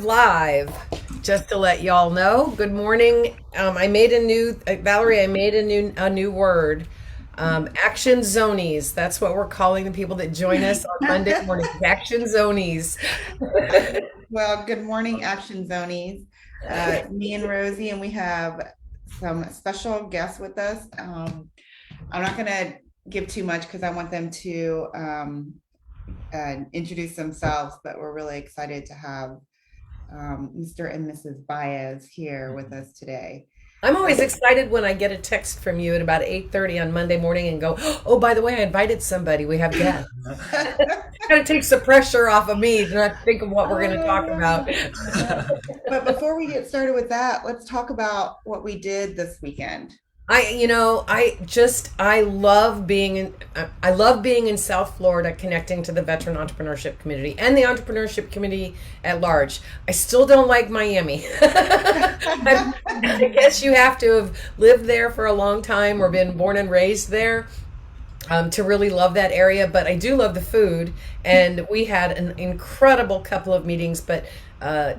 live. Just to let y'all know. Good morning. I made a new Valerie. I made a new word. Action zonies. That's what we're calling the people that join us on Monday morning. Action zonies. Well, good morning, Action Zonies. Me and Rosie, and we have some special guests with us. I'm not going to give too much because I want them to introduce themselves, but we're really excited to have Mr. and Mrs. Baez here with us today. I'm always excited when I get a text from you at about 8:30 on Monday morning and go, "Oh, by the way, I invited somebody. We have guests." Kind of takes the pressure off of me to not think of what we're going to talk about. But before we get started with that, let's talk about what we did this weekend. I love being in South Florida, connecting to the veteran entrepreneurship community and the entrepreneurship community at large. I still don't like Miami. I guess you have to have lived there for a long time or been born and raised there to really love that area. But I do love the food, and we had an incredible couple of meetings. But uh,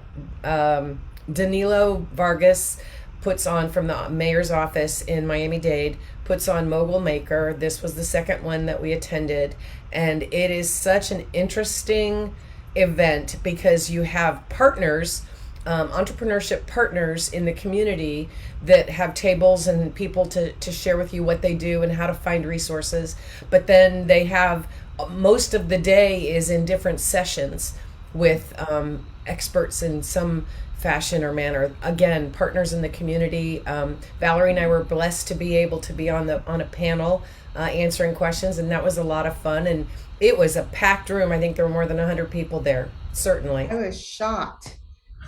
Danilo Vargas puts on from the mayor's office in Miami-Dade, puts on Mogul Maker. This was the second one that we attended, and it is such an interesting event because you have partners, entrepreneurship partners in the community that have tables and people to share with you what they do and how to find resources. But then they have most of the day is in different sessions with experts in some fashion or manner. Again, partners in the community. Valerie and I were blessed to be able to be on a panel answering questions, and that was a lot of fun. And it was a packed room. I think there were more than 100 people there. Certainly. I was shocked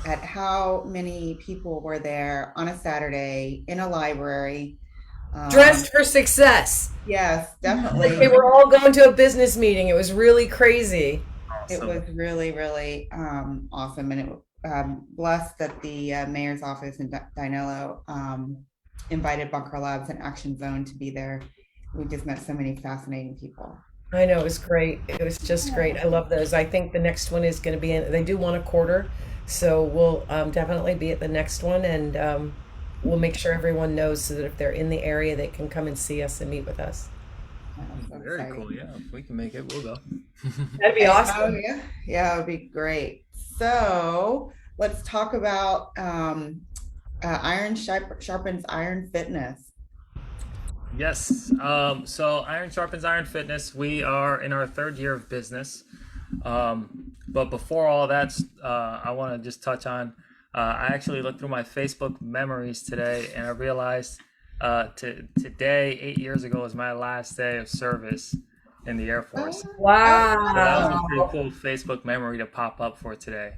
at how many people were there on a Saturday in a library. Dressed for success. Yes, Like they definitely. were all going to a business meeting. It was really crazy. It was Awesome. really, really awesome. And it blessed that the mayor's office in Dinello invited Bunker Labs and Action Zone to be there. We just met so many fascinating people. I know, it was great. It was just great. I love those. I think the next one is going to be they do one a quarter. So we'll definitely be at the next one, and we'll make sure everyone knows so that if they're in the area, they can come and see us and meet with us. So Very cool. exciting. Yeah, if we can make it, we'll go. That'd be Oh awesome. yeah, yeah, it would be great. So let's talk about Sharpens Iron Fitness. Yes. So Iron Sharpens Iron Fitness. We are in our third year of business. But before all that, I want to just touch on. I actually looked through my Facebook memories today, and I realized today, 8 years ago, was my last day of service in the Air Oh, Force. So that was a wow. pretty Wow. cool Facebook memory to pop up for today.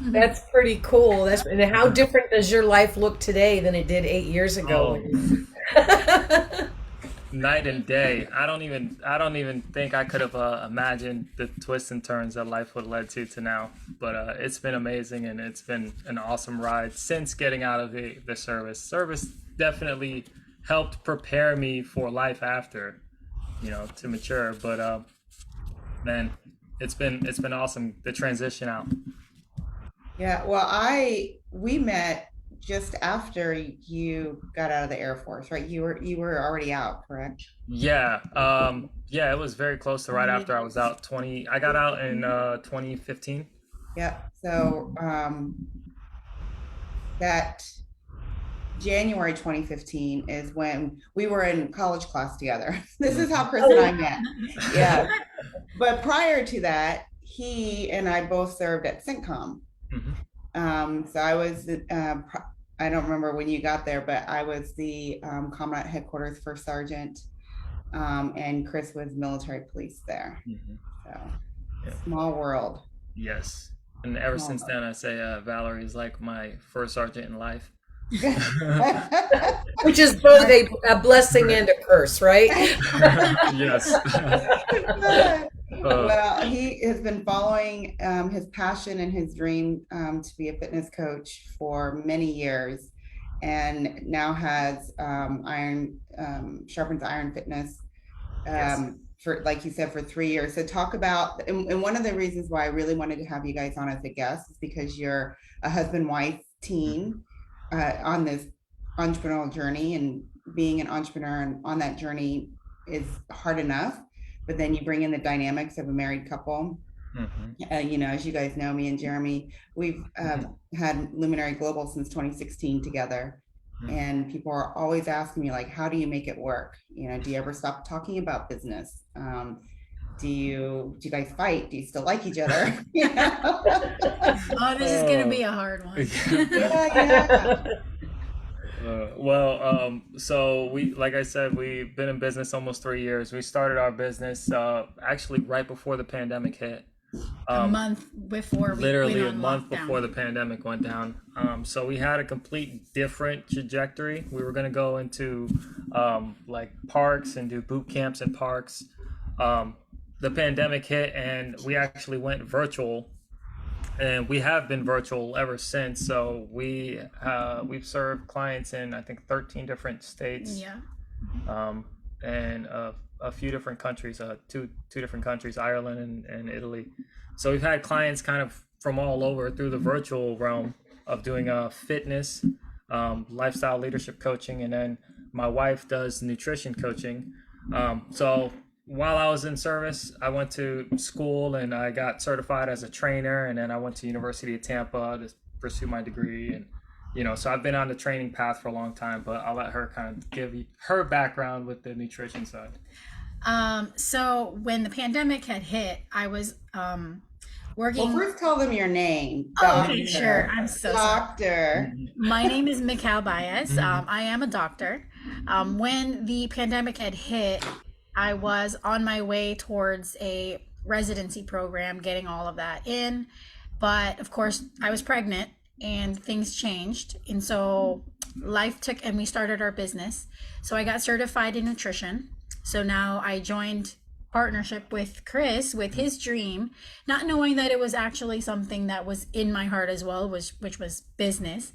That's pretty cool. And how different does your life look today than it did 8 years ago? Oh, night and day. I don't even think I could have imagined the twists and turns that life would lead to now. But it's been amazing, and it's been an awesome ride since getting out of the service. Service definitely helped prepare me for life after, to mature. But man, it's been awesome, the transition out. Yeah, well, we met just after you got out of the Air Force, right? You were already out, correct? Yeah, yeah, it was very close to right after I was out. I got out in 2015. Yeah. So that January 2015 is when we were in college class together. This is how Chris and I Oh, met. Yeah. But prior to that, he and I both served at CENTCOM. Hmm. So I was, I don't remember when you got there, but I was the Commandant Headquarters First Sergeant, and Chris was military police there. Hmm. So Yeah. small world. Yes. And ever Small since then, I say Valerie is like my first sergeant in life. world. which is both a blessing and a curse, right? Yes. Uh, Well, he has been following his passion and his dream to be a fitness coach for many years, and now has Iron Sharpens Iron Fitness yes. for, like you said, for 3 years. So talk about, and one of the reasons why I really wanted to have you guys on as a guest is because you're a husband-wife team on this entrepreneurial journey, and being an entrepreneur and on that journey is hard enough. But then you bring in the dynamics of a married couple. You know, as you guys know, me and Jeremy, we've had Luminary Global since 2016 together. And people are always asking me, like, how do you make it work? You know, do you ever stop talking about business? Do you guys fight? Do you still like each other? You know? Oh, this is gonna be a hard one. Yeah. So we, like I said, we've been in business almost 3 years. We started our business actually right before the pandemic hit. A month before we Literally went a on month lockdown. before the pandemic went down. So we had a complete different trajectory. We were going to go into like parks and do boot camps in parks. The pandemic hit and we actually went virtual, and we have been virtual ever since. So we've served clients in, I think, 13 different states. Yeah. And a few different countries, two different countries, Ireland and Italy. So we've had clients kind of from all over through the virtual realm of doing fitness, lifestyle leadership coaching, and then my wife does nutrition coaching. So while I was in service, I went to school and I got certified as a trainer, and then I went to University of Tampa to pursue my degree. And so I've been on the training path for a long time, but I'll let her kind of give you her background with the nutrition side. So when the pandemic had hit, I was working. Well, first tell them your name. Oh, okay, sure. I'm so sorry. Doctor. My name is Mical Baez. I am a doctor. When the pandemic had hit, I was on my way towards a residency program, getting all of that in. But of course, I was pregnant and things changed. And so life took, and we started our business. So I got certified in nutrition. So now I joined partnership with Chris with his dream, not knowing that it was actually something that was in my heart as well, which was business.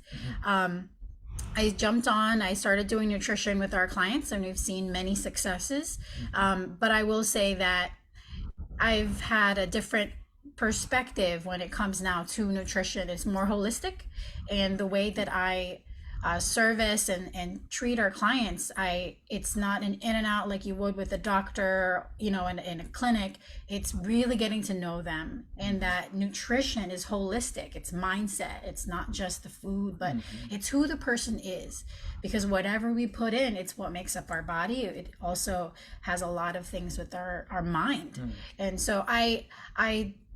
I jumped on, I started doing nutrition with our clients, and we've seen many successes. But I will say that I've had a different perspective when it comes now to nutrition. It's more holistic, and the way that I service and treat our clients, it's not an in and out like you would with a doctor, in a clinic. It's really getting to know them, and that nutrition is holistic. It's mindset. It's not just the food, but it's who the person is, because whatever we put in, it's what makes up our body. It also has a lot of things with our mind. And so I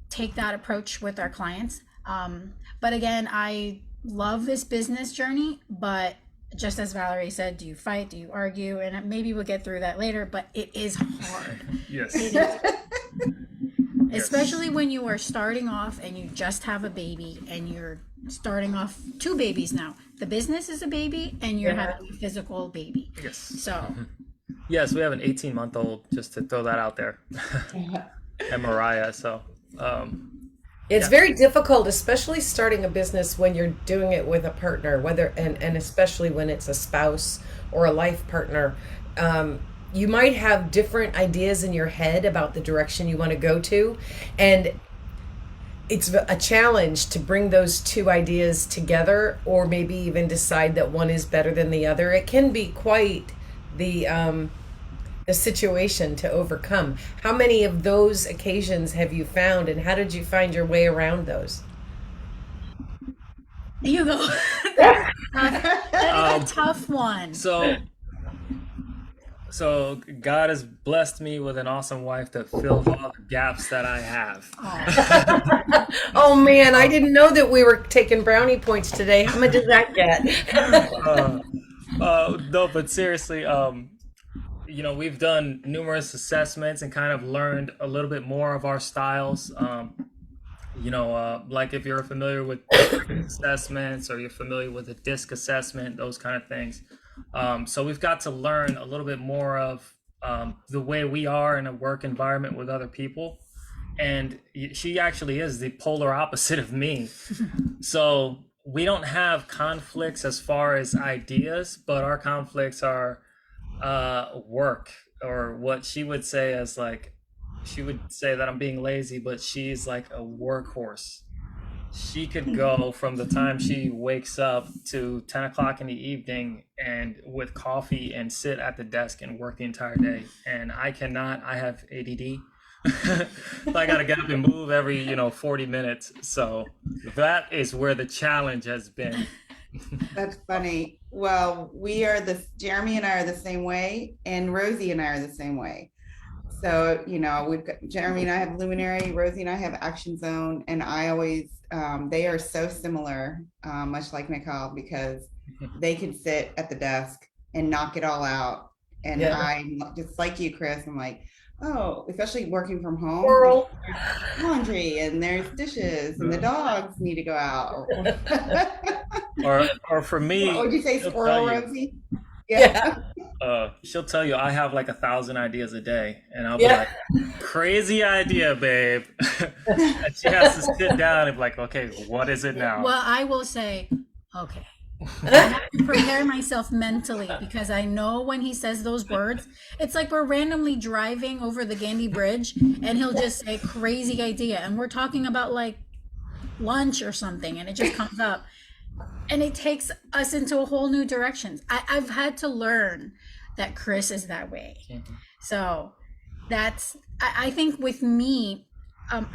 take that approach with our clients. But again, I love this business journey, but just as Valerie said, do you fight? Do you argue? And maybe we'll get through that later, but it is hard. Yes. It is. Especially when you are starting off and you just have a baby, and you're starting off 2 babies now. The business is a baby, and you're having a physical baby. Yes. So. Yes, we have an 18-month-old, just to throw that out there. And Mariah, so. It's very difficult, especially starting a business when you're doing it with a partner, and especially when it's a spouse or a life partner. You might have different ideas in your head about the direction you want to go to, and it's a challenge to bring those 2 ideas together, or maybe even decide that one is better than the other. It can be quite the situation to overcome. How many of those occasions have you found, and how did you find your way around those? You go. That is a tough one. So God has blessed me with an awesome wife that fills all the gaps that I have. Oh man, I didn't know that we were taking brownie points today. How much does that get? No, but seriously, we've done numerous assessments and kind of learned a little bit more of our styles. Like if you're familiar with assessments, or you're familiar with a DISC assessment, those kind of things. So we've got to learn a little bit more of the way we are in a work environment with other people. And she actually is the polar opposite of me. So we don't have conflicts as far as ideas, but our conflicts are work. or what she would say as like, she would say that I'm being lazy, but she's like a workhorse. She could go from the time she wakes up to 10 o'clock in the evening and with coffee and sit at the desk and work the entire day. And I cannot, I have ADD. So I got to get up and move every, 40 minutes. So that is where the challenge has been. That's funny. Well, Jeremy and I are the same way, and Rosie and I are the same way. So, we've got Jeremy and I have Luminary, Rosie and I have Action Zone, and I always, they are so similar, much like Mical, because they can sit at the desk and knock it all out. And Yeah. I'm just like you, Chris, I'm like, oh, especially working from home, Squirrel. there's laundry and there's dishes and the dogs need to go out. Or for me, What would you say, she'll squirrel, tell you, Rosie? Yeah. she'll tell you I have like 1,000 ideas a day, and I'll be Yeah. like, crazy idea, babe. And she has to sit down and be like, okay, what is it now? Well, I will say, okay. I have to prepare myself mentally because I know when he says those words, it's like we're randomly driving over the Gandhi Bridge and he'll just say crazy idea. And we're talking about like lunch or something and it just comes up and it takes us into a whole new direction. I've had to learn that Chris is that way. So that's, I think with me,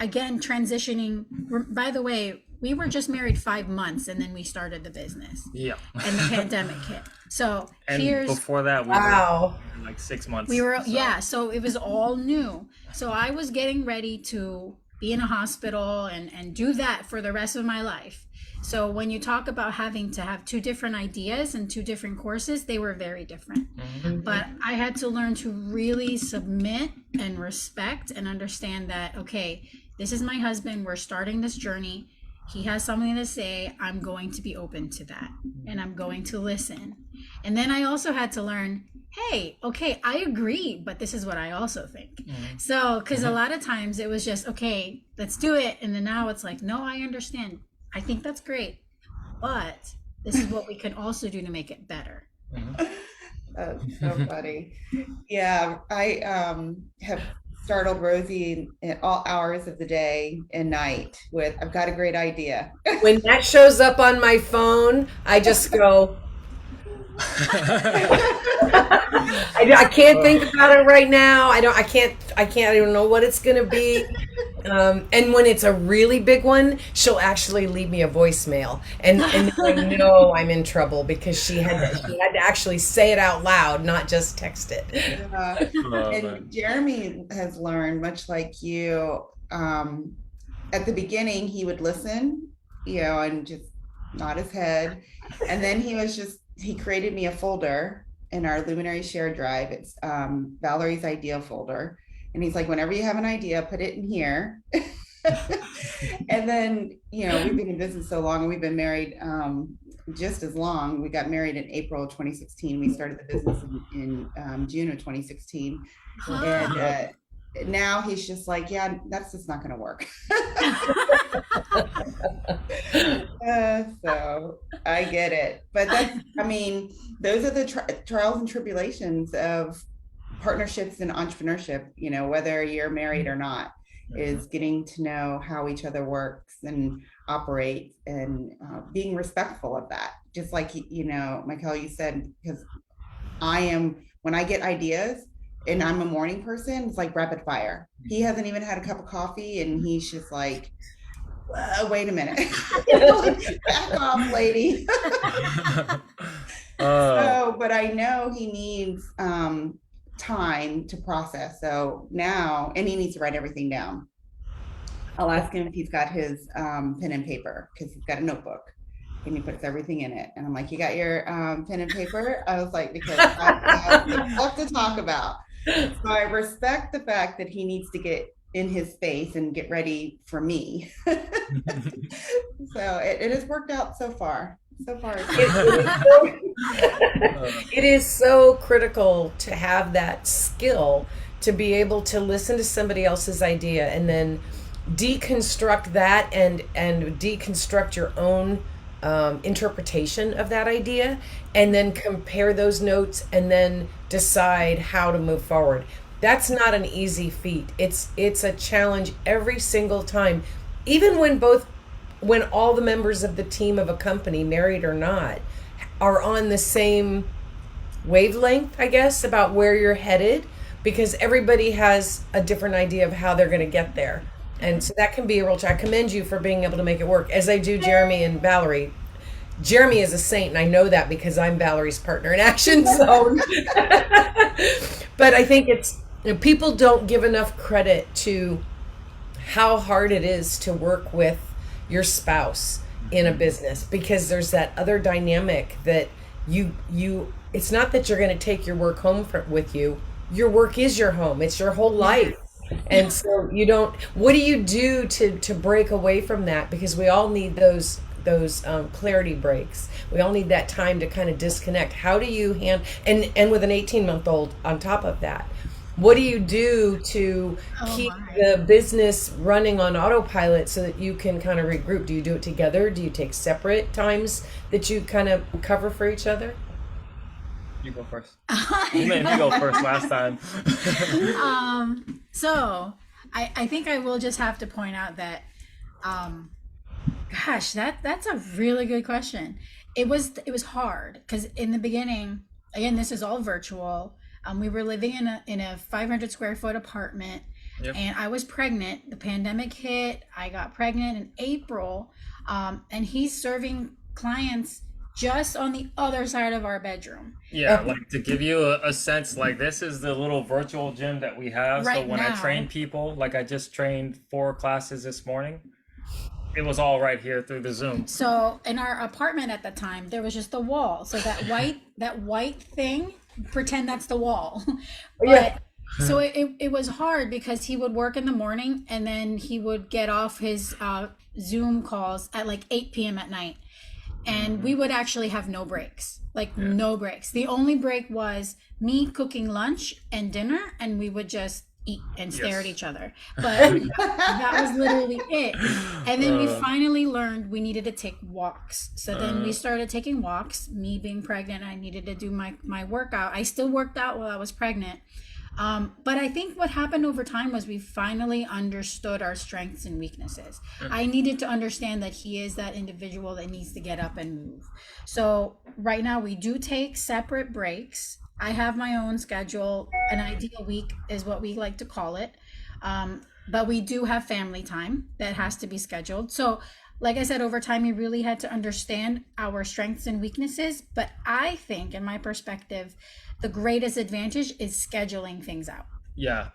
again, transitioning, by the way, we were just married 5 months and then we started the business. Yeah. And the pandemic hit. So And here's before that, we Wow. were like 6 months. we were so. yeah, so it was all new. So I was getting ready to be in a hospital and do that for the rest of my life. So when you talk about having to have two different ideas and two different courses, they were very different. Mhm. But I had to learn to really submit and respect and understand that, okay, this is my husband, we're starting this journey. He has something to say, I'm going to be open to that and I'm going to listen. And then I also had to learn, hey, okay, I agree, but this is what I also think. Mhm. So, because a lot of times it was just, okay, let's do it. And then now it's like, no, I understand. I think that's great. But this is what we can also do to make it better. Mhm. That's so funny. Yeah, I have startled Rosie at all hours of the day and night with, I've got a great idea. When that shows up on my phone, I just go, I can't think about it right now. I don't know what it's going to be. And when it's a really big one, she'll actually leave me a voicemail. And I know I'm in trouble because she had to actually say it out loud, not just text it. Oh, And man. Jeremy has learned, much like you, at the beginning, he would listen, and just nod his head. And then he created me a folder in our Luminary Share Drive. It's Valerie's idea folder. And he's like, whenever you have an idea, put it in here. And then, we've been in business so long and we've been married just as long. We got married in April of 2016. We started the business in June of 2016. And now he's just like, yeah, that's just not going to work. So I get it. But those are the trials and tribulations of partnerships and entrepreneurship, whether you're married or not, is getting to know how each other works and operates and being respectful of that. Just like, Michael, you said, because when I get ideas and I'm a morning person, it's like rapid fire. He hasn't even had a cup of coffee and he's just like, wait a minute. Back off, lady. But I know he needs time to process. So now, and he needs to write everything down. I'll ask him if he's got his pen and paper, because he's got a notebook and he puts everything in it. And I'm like, you got your pen and paper? I was like, because I have stuff to talk about. So I respect the fact that he needs to get in his space and get ready for me. So it has worked out so far. It is so critical to have that skill to be able to listen to somebody else's idea and then deconstruct that and deconstruct your own interpretation of that idea, and then compare those notes and then decide how to move forward. That's not an easy feat. It's a challenge every single time, even when all the members of the team of a company, married or not, are on the same wavelength, I guess, about where you're headed, because everybody has a different idea of how they're going to get there. And so that can be a real challenge. I commend you for being able to make it work, as I do Jeremy and Valerie. Jeremy is a saint, and I know that because I'm Valerie's partner in Action Zone. But I think people don't give enough credit to how hard it is to work with your spouse in a business, because there's that other dynamic that you it's not that you're going to take your work home with you. Your work is your home. It's your whole life. And so what do you do to break away from that? Because we all need those clarity breaks. We all need that time to kind of disconnect. How do you and with an 18-month-old on top of that, what do you do to keep the business running on autopilot so that you can kind of regroup? Do you do it together? Do you take separate times that you kind of cover for each other? You go first. You made me go first last time. So I think I will just have to point out that, gosh, that's a really good question. It was hard because in the beginning, again, this is all virtual. We were living in a 500 square foot apartment. Yep. And I was pregnant. The pandemic hit. I got pregnant in April, and he's serving clients just on the other side of our bedroom. Yeah, like to give you a sense, like this is the little virtual gym that we have. Right so when now, I train people, like I just trained 4 classes this morning, it was all right here through the Zoom. So in our apartment at the time, there was just a wall. So that white thing, pretend that's the wall. But yeah. So it was hard because he would work in the morning and then he would get off his Zoom calls at like 8 p.m. at night. And we would actually have no breaks, no breaks. The only break was me cooking lunch and dinner, and we would just eat and stare at each other. But that was literally it. And then we finally learned we needed to take walks. So then we started taking walks. Me being pregnant, I needed to do my workout. I still worked out while I was pregnant. But I think what happened over time was we finally understood our strengths and weaknesses. I needed to understand that he is that individual that needs to get up and move. So right now we do take separate breaks. I have my own schedule. An ideal week is what we like to call it. But we do have family time that has to be scheduled. So like I said, over time, we really had to understand our strengths and weaknesses. But I think, in my perspective, the greatest advantage is scheduling things out. Yeah.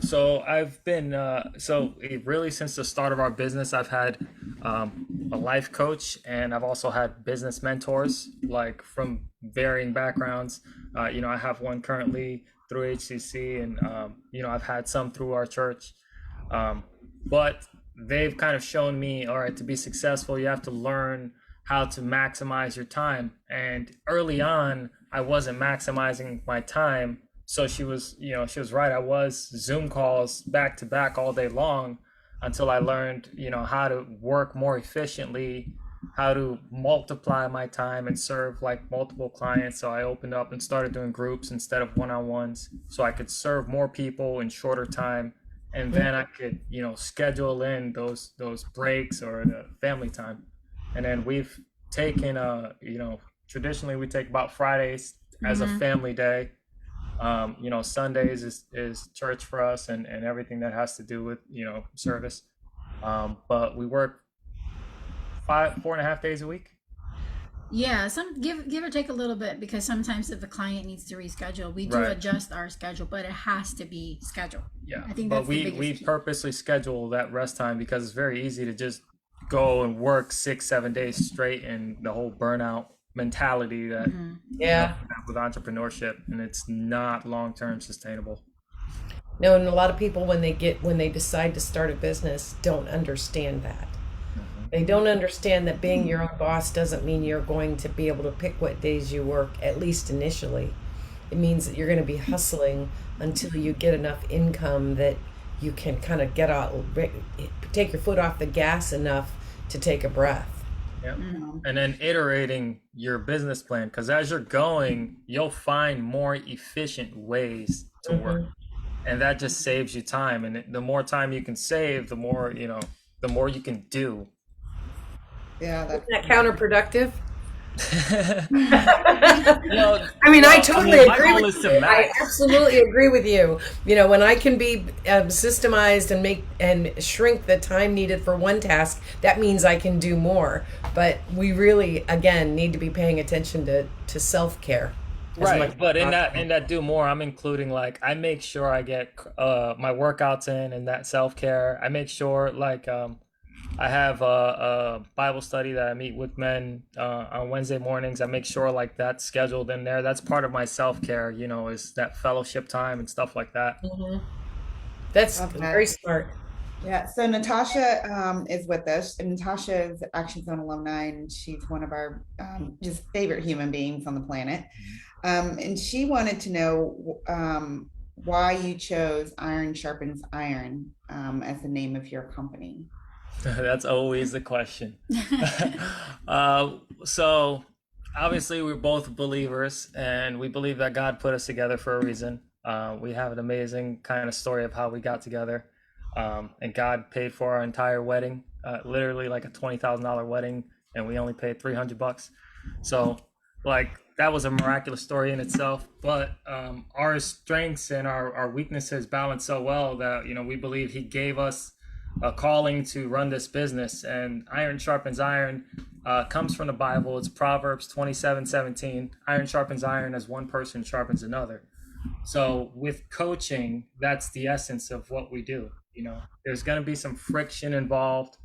So I've been, really since the start of our business, I've had a life coach, and I've also had business mentors, like from varying backgrounds. I have one currently through HCC, and, I've had some through our church. But they've kind of shown me, all right, to be successful, you have to learn how to maximize your time. And early on, I wasn't maximizing my time. So she was right. I was Zoom calls back to back all day long until I learned, how to work more efficiently, how to multiply my time and serve like multiple clients. So I opened up and started doing groups instead of one-on-ones so I could serve more people in shorter time. And then I could, schedule in those breaks or the family time. And then we've taken, traditionally we take about Fridays as a family day. Sundays is church for us and everything that has to do with, service. But we work 4.5 days a week. Yeah, some give or take a little bit, because sometimes if the client needs to reschedule, we do adjust our schedule, but it has to be scheduled. Yeah, I think but that's we purposely schedule that rest time because it's very easy to just go and work 6-7 days straight, and the whole burnout mentality that you have with entrepreneurship, and it's not long-term sustainable. No, and a lot of people when they decide to start a business don't understand that. They don't understand that being your own boss doesn't mean you're going to be able to pick what days you work, at least initially. It means that you're going to be hustling until you get enough income that you can kind of take your foot off the gas enough to take a breath. Yeah. Um, And then iterating your business plan, because as you're going, you'll find more efficient ways to work. Mhm. And that just saves you time. And the more time you can save, the more, the more you can do. yeah, Isn't that's that counterproductive? Well, I mean, I I totally mean, my agree goal with is to you. I max. absolutely agree with you. When I can be systemized and make and shrink the time needed for one task, that means I can do more. But we really, again, need to be paying attention to self care as much Right, as but in that possible. do more, I'm including like I make sure I get my workouts in and that self care. I make sure like I have a Bible study that I meet with men on Wednesday mornings. I make sure like that's scheduled in there. That's part of my self care, is that fellowship time and stuff like that. Mhm. That's love very that. smart. Yeah, so Natasha is with us, and Natasha is Action Zone alumni, and she's one of our just favorite human beings on the planet. And she wanted to know why you chose Iron Sharpens Iron as the name of your company. That's always the question. uh, so obviously we're both believers, and we believe that God put us together for a reason. We have an amazing kind of story of how we got together, and God paid for our entire wedding, literally like a $20,000 wedding, and we only paid $300. So, like that was a miraculous story in itself. But our strengths and our weaknesses balance so well that we believe He gave us a calling to run this business. And iron sharpens iron comes from the Bible. It's Proverbs 27:17. Iron sharpens iron as one person sharpens another. So with coaching, that's the essence of what we do. There's going to be some friction involved,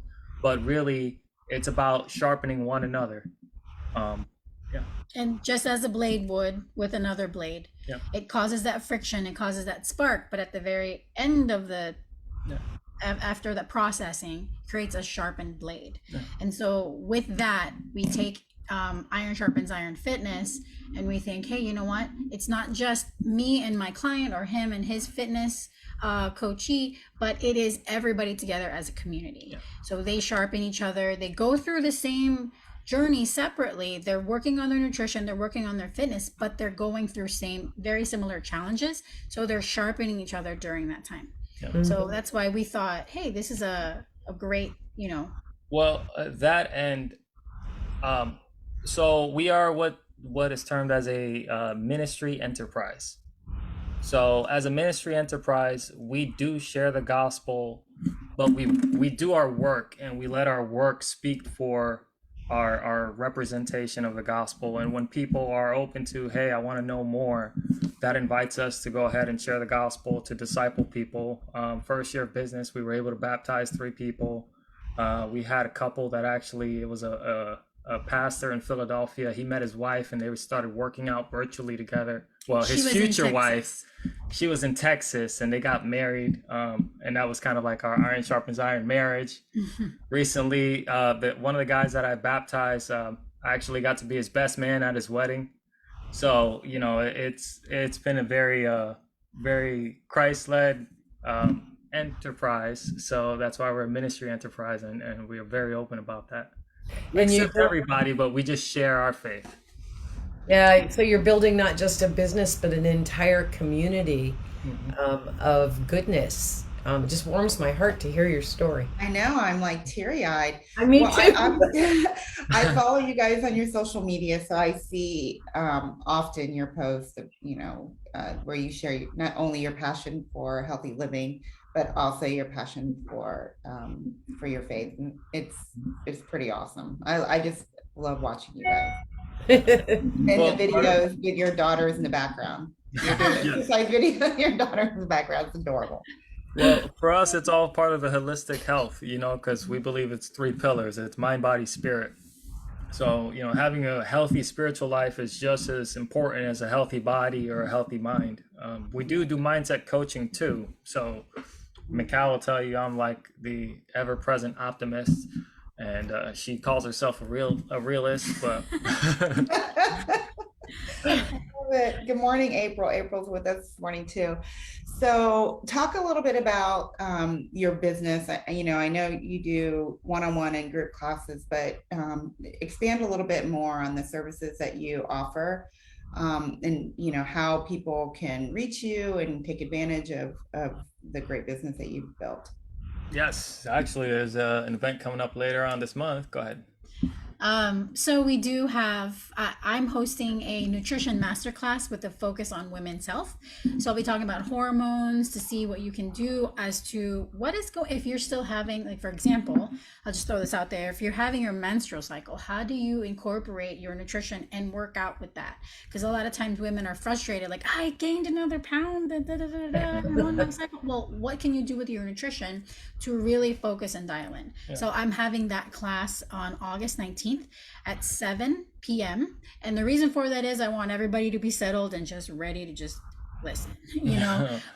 but really it's about sharpening one another. Um, yeah. And just as a blade would with another blade, Yeah. it causes that friction, it causes that spark, but at the very end of the Yeah. after the processing creates a sharpened blade. Yeah. And so with that, we take Iron Sharpens Iron Fitness, and we think, hey, you know what? It's not just me and my client or him and his fitness coachee, but it is everybody together as a community. Yeah. So they sharpen each other. They go through the same journey separately. They're working on their nutrition, they're working on their fitness, but they're going through very similar challenges. So they're sharpening each other during that time. Yeah. So that's why we thought, hey, this is a great, Well, that and so we are what is termed as a ministry enterprise. So as a ministry enterprise, we do share the gospel, but we do our work, and we let our work speak for our representation of the gospel. And when people are open to, hey, I want to know more, that invites us to go ahead and share the gospel, to disciple people. First year of business, we were able to baptize 3 people. We had a couple that actually, it was a pastor in Philadelphia. He met his wife, and they started working out virtually together. Well, his future wife, she was in Texas, and they got married. And that was kind of like our iron sharpens iron marriage. Recently, one of the guys that I baptized, I actually got to be his best man at his wedding. So it's been a very Christ-led enterprise. So that's why we're a ministry enterprise, and we are very open about that. And Except everybody, but we just share our faith. Yeah, so you're building not just a business, but an entire community of goodness. It just warms my heart to hear your story. I know, I'm like teary-eyed. Me too. I follow you guys on your social media, so I see often your posts of, where you share not only your passion for healthy living, but also your passion for your faith. And it's pretty awesome. I just love watching you guys. And the videos with your daughters in the background. You're doing exercise video with your daughter in the background. It's adorable. Well, for us, it's all part of the holistic health, because we believe it's 3 pillars. It's mind, body, spirit. So, having a healthy spiritual life is just as important as a healthy body or a healthy mind. We do mindset coaching too. So Mical will tell you I'm like the ever-present optimist, and she calls herself a realist, but love it. Good morning, April. April's with us this morning too. So talk a little bit about your business. I know you do one-on-one and group classes, but expand a little bit more on the services that you offer, and how people can reach you and take advantage of the great business that you've built. Yes, actually, there's an event coming up later on this month. Go ahead. So we do have, I'm hosting a nutrition masterclass with a focus on women's health. So I'll be talking about hormones to see what you can do as to what is going, if you're still having, like, for example, I'll just throw this out there. If you're having your menstrual cycle, how do you incorporate your nutrition and work out with that? Because a lot of times women are frustrated, like, I gained another pound, I'm on my cycle. Well, what can you do with your nutrition to really focus and dial in? Yeah. So I'm having that class on August 19th at 7 p.m. And the reason for that is I want everybody to be settled and just ready to just listen,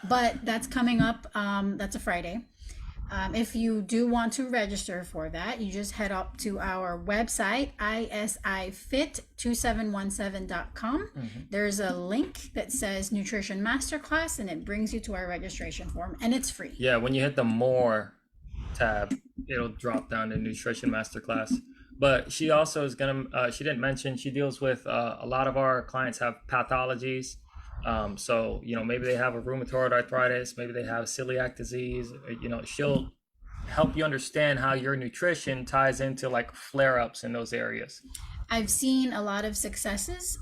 but that's coming up. That's a Friday. If you do want to register for that, you just head up to our website, isifit2717.com. There's a link that says Nutrition Masterclass, and it brings you to our registration form, and it's free. Yeah, when you hit the More tab, it'll drop down to Nutrition Masterclass. But she also is she didn't mention, she deals with a lot of our clients have pathologies. So, maybe they have a rheumatoid arthritis, maybe they have celiac disease, she'll help you understand how your nutrition ties into like flare-ups in those areas. I've seen a lot of successes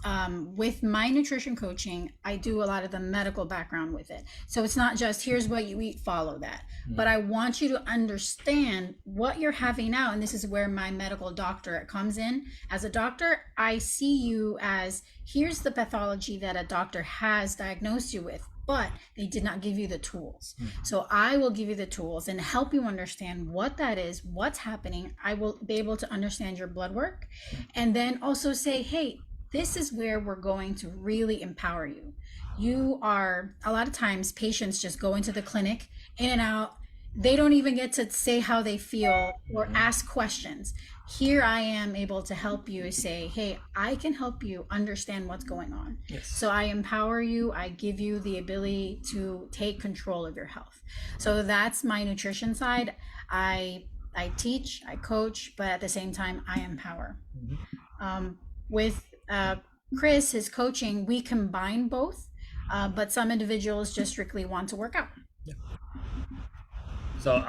with my nutrition coaching. I do a lot of the medical background with it. So it's not just here's what you eat, follow that. But I want you to understand what you're having now. And this is where my medical doctorate comes in. As a doctor, I see you as here's the pathology that a doctor has diagnosed you with, but they did not give you the tools. So I will give you the tools and help you understand what that is, what's happening. I will be able to understand your blood work and then also say, hey, this is where we're going to really empower you. You are, a lot of times patients just go into the clinic, in and out. They don't even get to say how they feel or ask questions. Here I am able to help you say, hey, I can help you understand what's going on. Yes. So I empower you. I give you the ability to take control of your health. So that's my nutrition side. I teach, I coach, but at the same time, I empower. With Chris, his coaching, we combine both, but some individuals just strictly want to work out. Yeah. So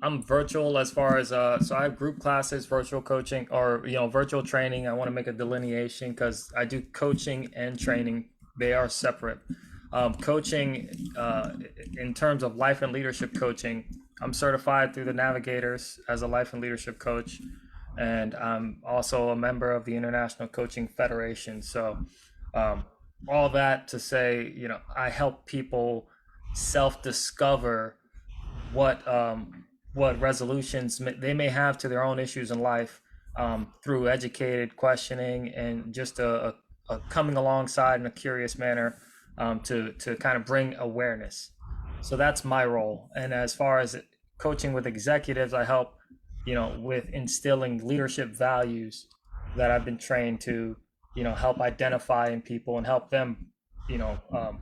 I'm virtual as far as so I have group classes, virtual coaching, or virtual training. I want to make a delineation because I do coaching and training. They are separate. Coaching in terms of life and leadership coaching, I'm certified through the Navigators as a life and leadership coach, and I'm also a member of the International Coaching Federation. So all that to say, I help people self-discover what resolutions they may have to their own issues in life through educated questioning and just a coming alongside in a curious manner to kind of bring awareness. So that's my role. And as far as coaching with executives, I help with instilling leadership values that I've been trained to help identify in people and help them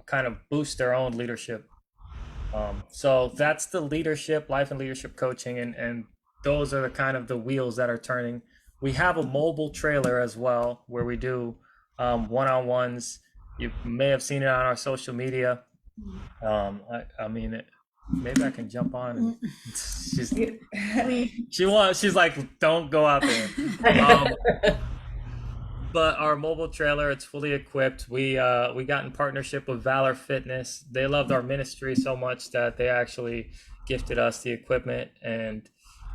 kind of boost their own leadership. So that's the leadership, life and leadership coaching, and those are the kind of the wheels that are turning. We have a mobile trailer as well where we do one-on-ones. You may have seen it on our social media. Maybe I can jump on. And she's like, don't go out there. But our mobile trailer, it's fully equipped. We got in partnership with Valor Fitness. They loved our ministry so much that they actually gifted us the equipment. And,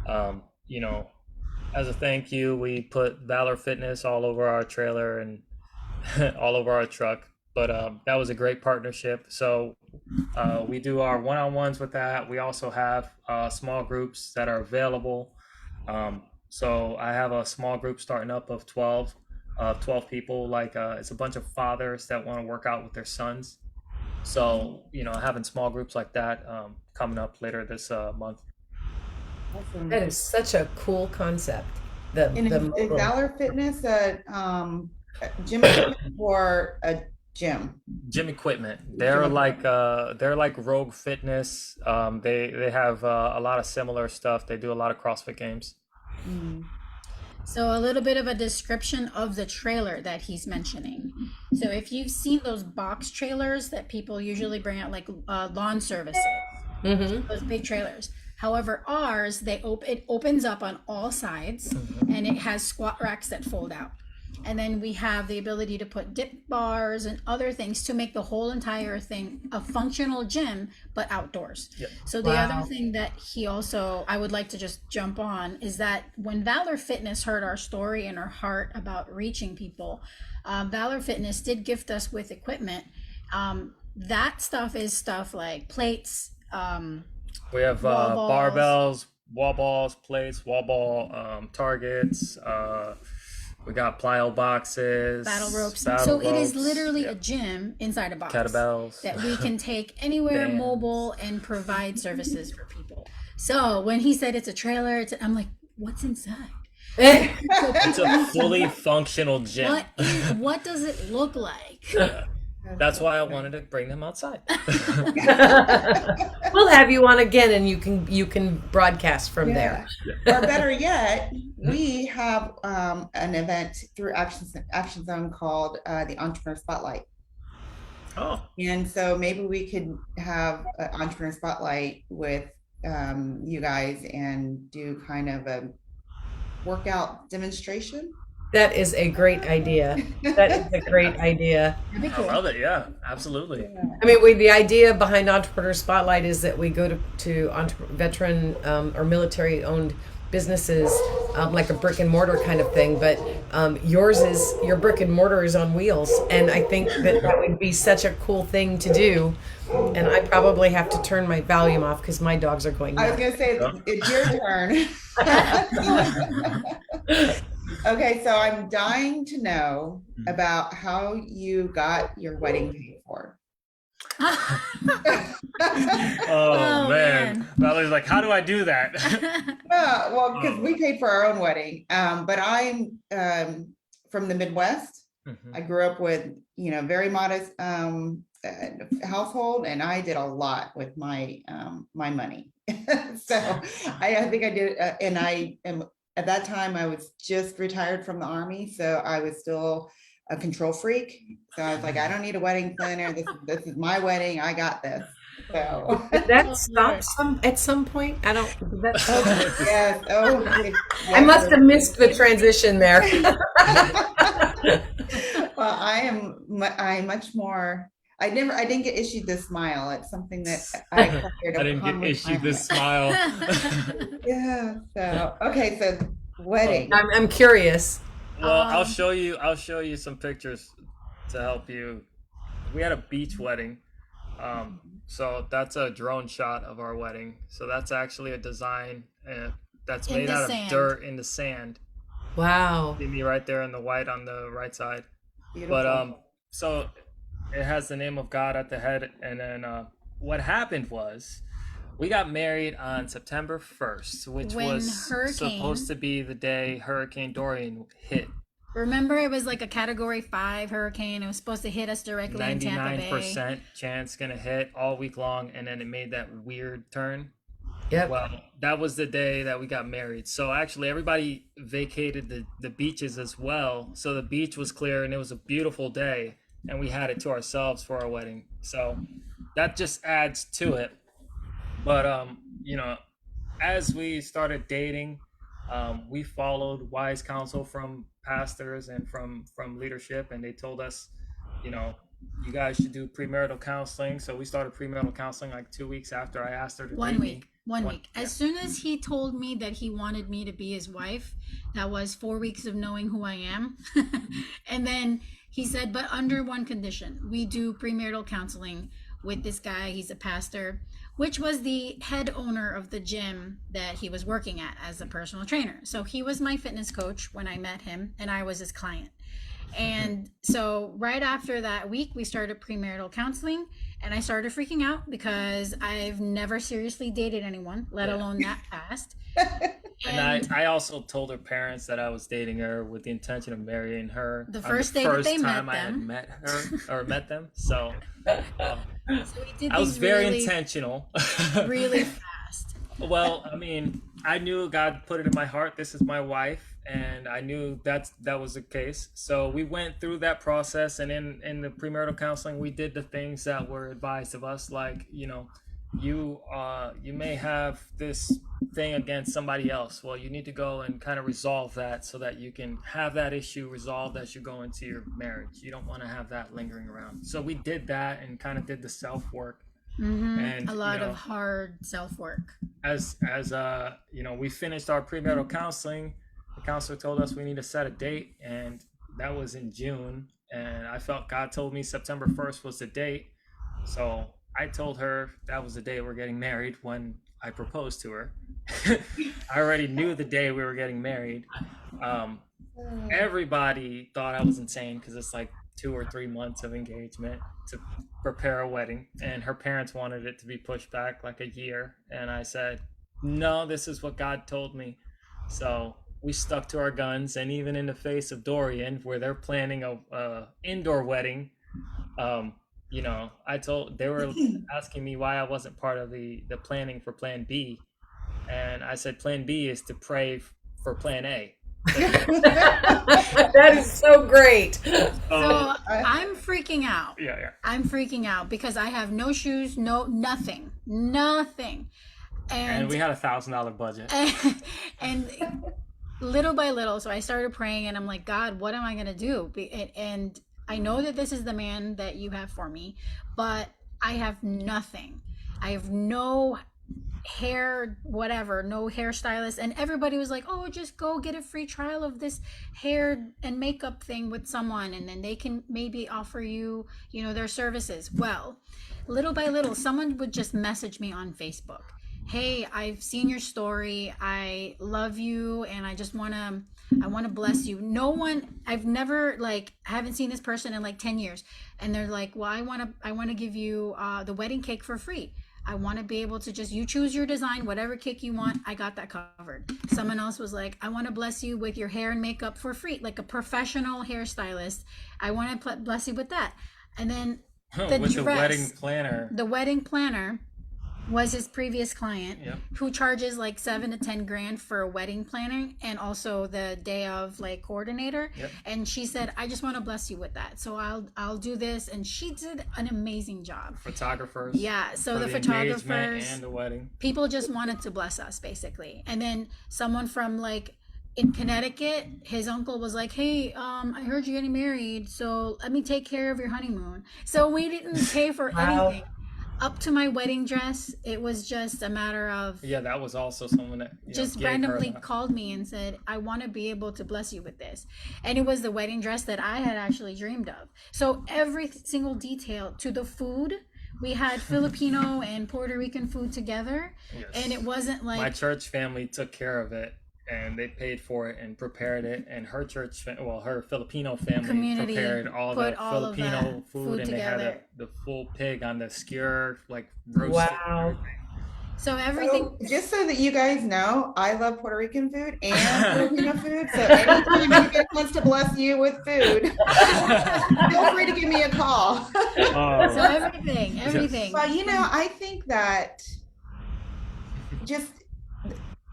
as a thank you, we put Valor Fitness all over our trailer and all over our truck. But that was a great partnership. So we do our one-on-ones with that. We also have small groups that are available. So I have a small group starting up of 12 people. It's a bunch of fathers that want to work out with their sons. So, having small groups like that coming up later this month. Awesome. That is such a cool concept. Is Valor Fitness a gym equipment or a gym? Gym equipment. They're like Rogue Fitness. They have a lot of similar stuff. They do a lot of CrossFit games. Mm. So a little bit of a description of the trailer that he's mentioning. So if you've seen those box trailers that people usually bring out, like lawn services, those big trailers. However, ours, it opens up on all sides, and it has squat racks that fold out. And then we have the ability to put dip bars and other things to make the whole entire thing a functional gym, but outdoors. Yep. So the other thing that I would like to just jump on, is that when Valor Fitness heard our story and our heart about reaching people, Valor Fitness did gift us with equipment. That stuff is stuff like plates. We have Wall balls. barbells, wall balls, plates, wall ball targets. We got plyo boxes, Battle ropes. battle It is ropes, literally yeah, a gym inside a box kettlebells. that we can take anywhere Bands. mobile and provide services for people. So when he said it's a trailer, I'm like, what's inside? It's a fully functional gym. What does it look like? That's why I wanted to bring them outside. We'll have you on again, and you can broadcast from there. Or better yet, we have an event through Action Zone called the Entrepreneur Spotlight. Oh, And so maybe we could have an Entrepreneur Spotlight with you guys and do kind of a workout demonstration. That is a great idea. That is a great idea. That'd be I cool. love it. Yeah, absolutely. I mean, the idea behind Entrepreneur Spotlight is that we go to veteran or military-owned businesses, like a brick and mortar kind of thing. But your brick and mortar is on wheels, and I think that would be such a cool thing to do. And I probably have to turn my volume off because my dogs are going I was nuts. gonna say it's your turn. Okay, so I'm dying to know about how you got your wedding paid for. Oh, man. Valerie's like, how do I do that? Well, because we paid for our own wedding. But I'm from the Midwest. I grew up with, very modest household, and I did a lot with my my money. So I think I did, and I am. At that time, I was just retired from the Army, so I was still a control freak. So I was like, I don't need a wedding planner. This is my wedding. I got this. So Did that stop at some point? I don't. yes. Oh, I must have missed the transition there. Well, I'm much more. I didn't get issued this smile. It's something that I didn't get issued this smile. Yeah. So okay. So wedding. I'm curious. Well, I'll show you some pictures to help you. We had a beach wedding. So that's a drone shot of our wedding. So that's actually a design that's made out of dirt in the sand. Wow. See me right there in the white on the right side. Beautiful. But so it has the name of God at the head, and then what happened was we got married on September 1st, which was supposed to be the day Hurricane Dorian hit. Remember, it was like a Category 5 hurricane. It was supposed to hit us directly in Tampa Bay. 99% chance gonna hit all week long, and then it made that weird turn. Yep. Well, that was the day that we got married. So actually, everybody vacated the beaches as well. So the beach was clear, and it was a beautiful day, and we had it to ourselves for our wedding. So that just adds to it. But as we started dating, we followed wise counsel from pastors and from leadership, and they told us, you guys should do premarital counseling. So we started premarital counseling like 2 weeks after I asked her to date me. One week. As soon as he told me that he wanted me to be his wife, that was 4 weeks of knowing who I am. And then he said, but under one condition, we do premarital counseling with this guy. He's a pastor, which was the head owner of the gym that he was working at as a personal trainer. So he was my fitness coach when I met him, and I was his client. And so right after that week, we started premarital counseling, and I started freaking out because I've never seriously dated anyone, let Yeah. alone that fast. And I also told her parents that I was dating her with the intention of marrying her The on first day that they time met I had them. met her or met them. So So we did I was things very really, intentional. really fast. Well, I mean, I knew God put it in my heart. This is my wife, and I knew that was the case. So we went through that process, and in the premarital counseling, we did the things that were advised of us, like you may have this thing against somebody else. Well, you need to go and kind of resolve that so that you can have that issue resolved as you go into your marriage. You don't want to have that lingering around. So we did that and kind of did the self work. And A lot of hard self work. as we finished our premarital counseling, the counselor told us we need to set a date, and that was in June, and I felt God told me September 1st was the date. So I told her that was the day we're getting married when I proposed to her. I already knew the day we were getting married. Everybody thought I was insane because it's like 2 or 3 months of engagement to prepare a wedding, and her parents wanted it to be pushed back like a year, and I said no, this is what God told me. So we stuck to our guns, and even in the face of Dorian, where they're planning a indoor wedding, they were asking me why I wasn't part of the planning for Plan B, and I said Plan B is to pray for Plan A. That is so great. So I'm freaking out. Yeah. I'm freaking out because I have no shoes, nothing. And we had $1,000 budget. And little by little, so I started praying, and I'm like, God, what am I going to do? And I know that this is the man that you have for me, but I have nothing. I have no hair, whatever, no hairstylist. And everybody was like, oh, just go get a free trial of this hair and makeup thing with someone, and then they can maybe offer you, their services. Well, little by little, someone would just message me on Facebook. Hey, I've seen your story. I love you, and I want to bless you. No one, I've never I haven't seen this person in like 10 years. And they're like, well, I want to give you the wedding cake for free. I want to be able to you choose your design, whatever cake you want. I got that covered. Someone else was like, I want to bless you with your hair and makeup for free, like a professional hairstylist. I want to bless you with that. And then the wedding planner was his previous client, who charges like $7 to $10 for a wedding planner and also the day of coordinator. And she said, I just want to bless you with that, so I'll do this. And she did an amazing job. Photographers, so the photographers and the wedding, people just wanted to bless us basically. And then someone from in Connecticut, his uncle was like, hey, I heard you're getting married, so let me take care of your honeymoon. So we didn't pay for anything. Up to my wedding dress, it was just a matter of that was also someone that just randomly called me and said, I want to be able to bless you with this. And it was the wedding dress that I had actually dreamed of. So every single detail to the food, we had Filipino and Puerto Rican food together. And it wasn't my church family took care of it, and they paid for it and prepared it, and her her Filipino family prepared all the Filipino food, and together. They had the full pig on the skewer, roasted. Wow. So everything. So, just so that you guys know, I love Puerto Rican food and Filipino food. So anytime anybody wants to bless you with food, feel free to give me a call. So everything. Well, I think that just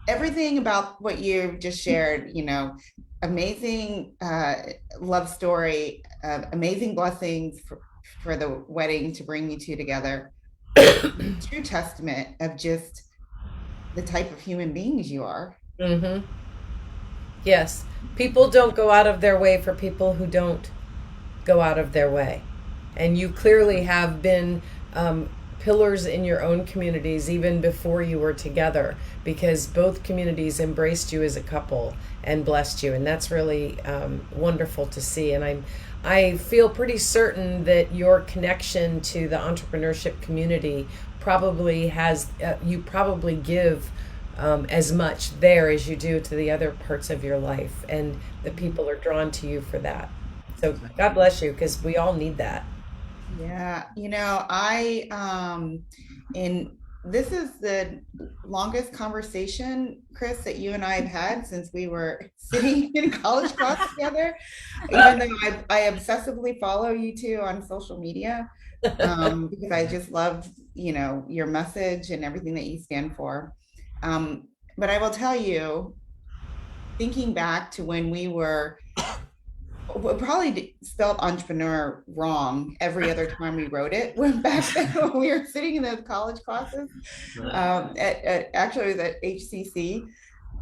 everything about what you just shared, amazing love story, amazing blessings for the wedding to bring you two together. True testament of just the type of human beings you are. Mm-hmm. Yes. People don't go out of their way for people who don't go out of their way. And you clearly have been pillars in your own communities even before you were together, because both communities embraced you as a couple and blessed you, and that's really wonderful to see. And I feel pretty certain that your connection to the entrepreneurship community probably has you probably give as much there as you do to the other parts of your life, and the people are drawn to you for that. So God bless you, because we all need that. Yeah, in this is the longest conversation, Chris, that you and I have had since we were sitting in college class together. Even though I obsessively follow you two on social media, because I just love, your message and everything that you stand for. But I will tell you, thinking back to when we probably spelled entrepreneur wrong every other time we wrote it. When back then when we were sitting in those college classes, actually it was at HCC,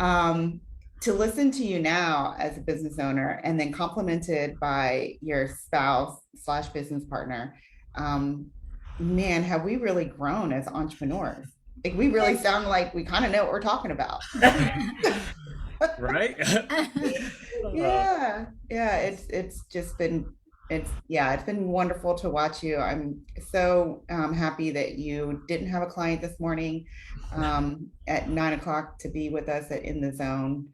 to listen to you now as a business owner and then complimented by your spouse / business partner, man, have we really grown as entrepreneurs? Like, we really sound like we kind of know what we're talking about. Right? Yeah, it's just been it's been wonderful to watch you. I'm so happy that you didn't have a client this morning at 9 o'clock to be with us In the Zone.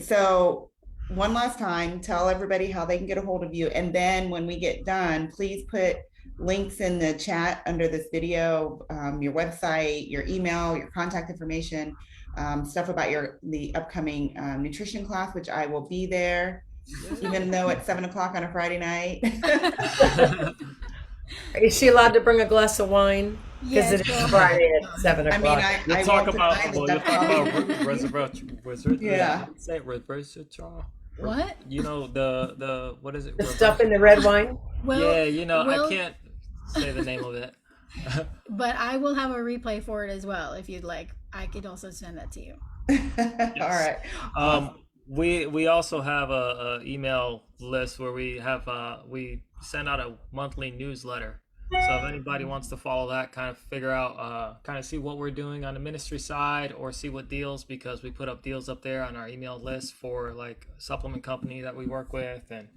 So one last time, tell everybody how they can get a hold of you, and then when we get done, please put links in the chat under this video, your website, your email, your contact information, stuff about the upcoming nutrition class, which I will be there, even though it's 7 o'clock on a Friday night. Is she allowed to bring a glass of wine? Because Yes, it is go Friday ahead. at 7 I o'clock. mean, I We'll talk won't about deny that we'll that's talk probably- about Yeah. say resveratrol. What? You know the what is it? The stuff in the red wine? Well, Yeah, well, I can't say the name of it. but I will have a replay for it as well if you'd like. I could also send that to you. All right. We also have a email list where we send out a monthly newsletter. So if anybody wants to follow that, kind of figure out, kind of see what we're doing on the ministry side, or see what deals, because we put up deals up there on our email list for like a supplement company that we work with, and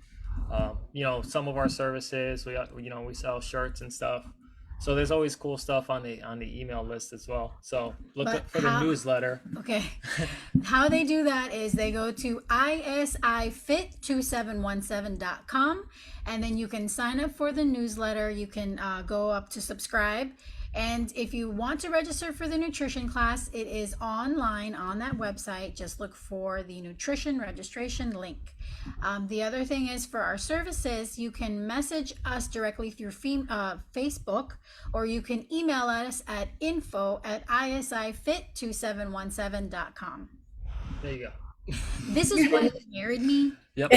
some of our services. We sell shirts and stuff. So there's always cool stuff on the email list as well. So look But up for the newsletter. Okay. How they do that is they go to isifit2717.com, and then you can sign up for the newsletter. You can go up to subscribe. And if you want to register for the nutrition class, it is online on that website. Just look for the nutrition registration link. The other thing is, for our services, you can message us directly through Facebook, or you can email us at info@isifit2717.com. There you go. This is why you married me. Yep.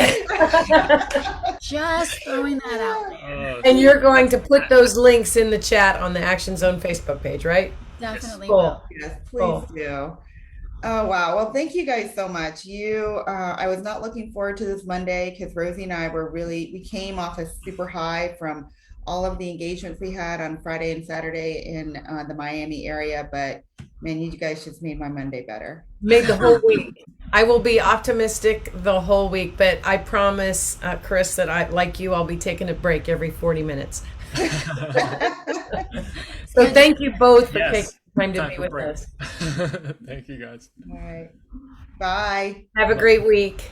Just throwing that out there. And you're going to put those links in the chat on the Action Zone Facebook page, right? Definitely Cool. will. Yes, please Cool. do. Oh, wow. Well, thank you guys so much. I was not looking forward to this Monday because Rosie and I we came off a super high from all of the engagements we had on Friday and Saturday in the Miami area. But man, you guys just made my Monday better. Made the whole week. I will be optimistic the whole week, but I promise, Chris, that I'll be taking a break every 40 minutes. So thank you both for taking time to be with us. Thank you, guys. All right. Bye. Have a great week.